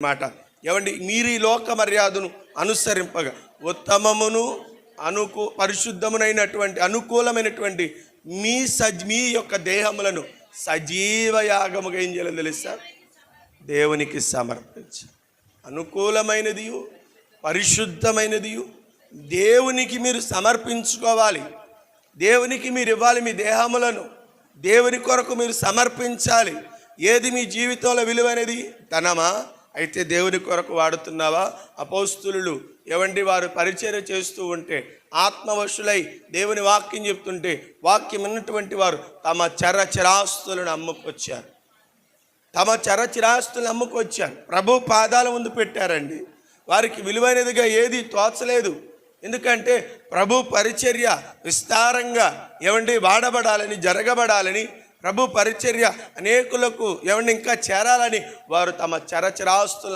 మాట ఏమండి, మీరు ఈ లోక మర్యాదను అనుసరింపగా ఉత్తమమును పరిశుద్ధమునైనటువంటి అనుకూలమైనటువంటి మీ యొక్క దేహములను సజీవ యాగముగా ఏం చేయాలని తెలుసా? దేవునికి సమర్పించ. అనుకూలమైనది పరిశుద్ధమైనది దేవునికి మీరు సమర్పించుకోవాలి. దేవునికి మీరు ఇవ్వాలి. మీ దేహములను దేవుని కొరకు మీరు సమర్పించాలి. ఏది మీ జీవితంలో విలువైనది? ధనమా? అయితే దేవుని కొరకు వాడుతున్నావా? అపోస్తులు ఏవండి, వారు పరిచర్య చేస్తూ ఉంటే ఆత్మవశులై దేవుని వాక్యం చెప్తుంటే వాక్యం ఉన్నటువంటి వారు తమ చరచరాస్తులను అమ్ముకొచ్చారు. ప్రభు పాదాల ముందు పెట్టారండి. వారికి విలువైనదిగా ఏది తోచలేదు. ఎందుకంటే ప్రభు పరిచర్య విస్తారంగా వాడబడాలని, జరగబడాలని, ప్రభు పరిచర్య అనేకులకు ఇంకా చేరాలని వారు తమ చరచరాస్తులను